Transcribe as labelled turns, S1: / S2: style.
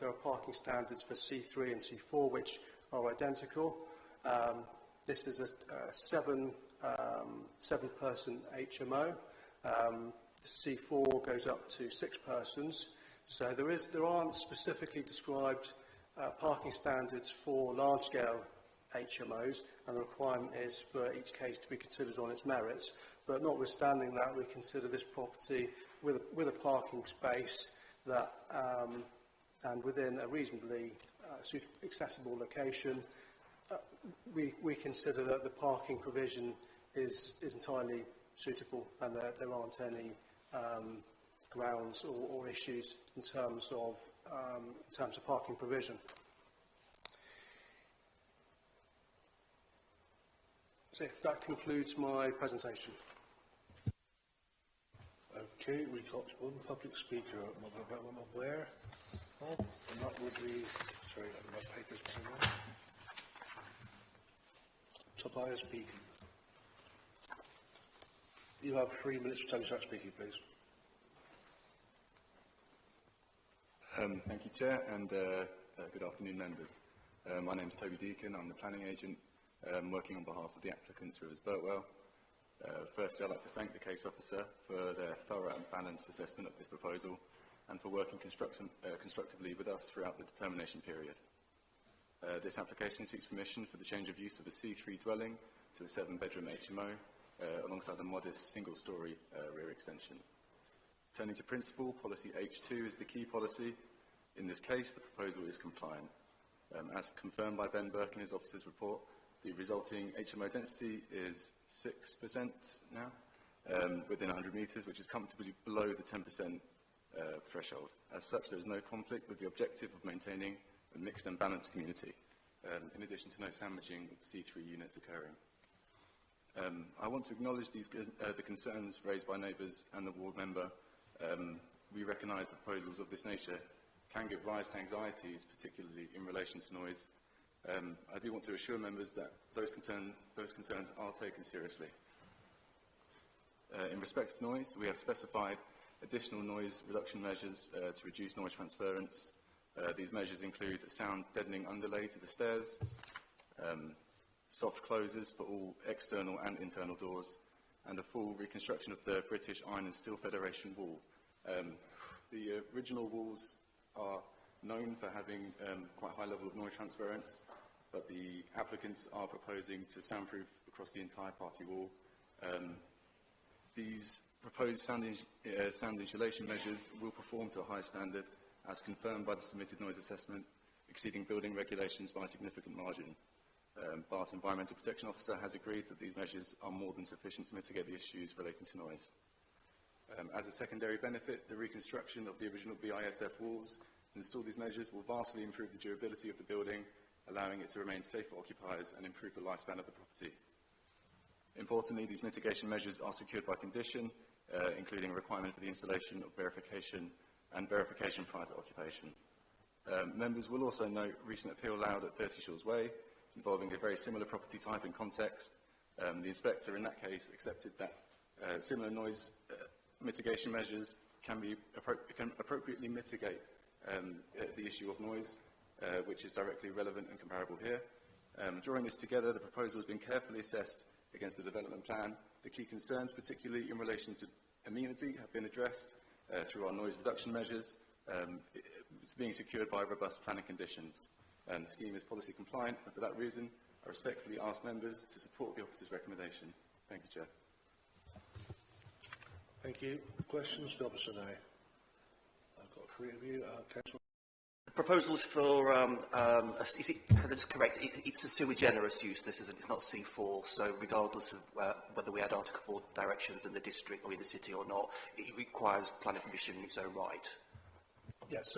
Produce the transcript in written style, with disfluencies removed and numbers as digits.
S1: there are parking standards for C3 and C4 which are identical. This is a seven-person HMO. C4 goes up to 6 persons. So there aren't specifically described parking standards for large-scale HMOs, and the requirement is for each case to be considered on its merits. But notwithstanding that, we consider this property with a parking space that, and within a reasonably accessible location, we consider that the parking provision is entirely suitable, and that there aren't any grounds or issues in terms of parking provision. So that concludes my presentation.
S2: Okay, we've got one public speaker I'm aware of, and that would be, sorry, my paper's coming on. Tobias Beacon. You have 3 minutes to start speaking, please.
S3: Thank you, Chair, and good afternoon, members. My name is Toby Deacon. I'm the planning agent working on behalf of the applicants, Rivers Birtwell. Firstly, I'd like to thank the case officer for their thorough and balanced assessment of this proposal and for working constructively with us throughout the determination period. This application seeks permission for the change of use of a C3 dwelling to a 7-bedroom HMO alongside a modest single-storey rear extension. Turning to principle, policy H2 is the key policy. In this case, the proposal is compliant. As confirmed by Ben Burke in his officer's report, the resulting HMO density is 6% now, within 100 metres, which is comfortably below the 10% threshold. As such, there is no conflict with the objective of maintaining a mixed and balanced community, in addition to no sandwiching of C3 units occurring. I want to acknowledge the concerns raised by neighbours and the ward member. We recognise that proposals of this nature can give rise to anxieties, particularly in relation to noise. I do want to assure members that those concerns are taken seriously. In respect of noise, we have specified additional noise reduction measures to reduce noise transference. These measures include a sound deadening underlay to the stairs, soft closures for all external and internal doors, and a full reconstruction of the British Iron and Steel Federation wall. The original walls are known for having quite a high level of noise transference, but the applicants are proposing to soundproof across the entire party wall. These proposed sound insulation measures will perform to a high standard, as confirmed by the submitted noise assessment, exceeding building regulations by a significant margin. Bath Environmental Protection Officer has agreed that these measures are more than sufficient to mitigate the issues relating to noise. As a secondary benefit, the reconstruction of the original BISF walls to install these measures will vastly improve the durability of the building, allowing it to remain safe for occupiers and improve the lifespan of the property. Importantly, these mitigation measures are secured by condition, including a requirement for the installation of verification prior to occupation. Members will also note recent appeal allowed at 30 Shores Way, involving a very similar property type and context. The inspector in that case accepted that similar noise mitigation measures can appropriately mitigate the issue of noise, which is directly relevant and comparable here. Drawing this together, the proposal has been carefully assessed against the development plan. The key concerns, particularly in relation to amenity, have been addressed through our noise reduction measures. It's being secured by robust planning conditions. The scheme is policy compliant, and for that reason, I respectfully ask members to support the officer's recommendation. Thank you, Chair.
S2: Thank you. Questions, the officer now. I've got 3 of you. Councillor.
S4: The proposal is for, is it correct? It's a sui generis use, this isn't, it's not C4, so regardless of whether we had Article 4 directions in the district or in the city or not, it requires planning permission in its own right.
S1: Yes.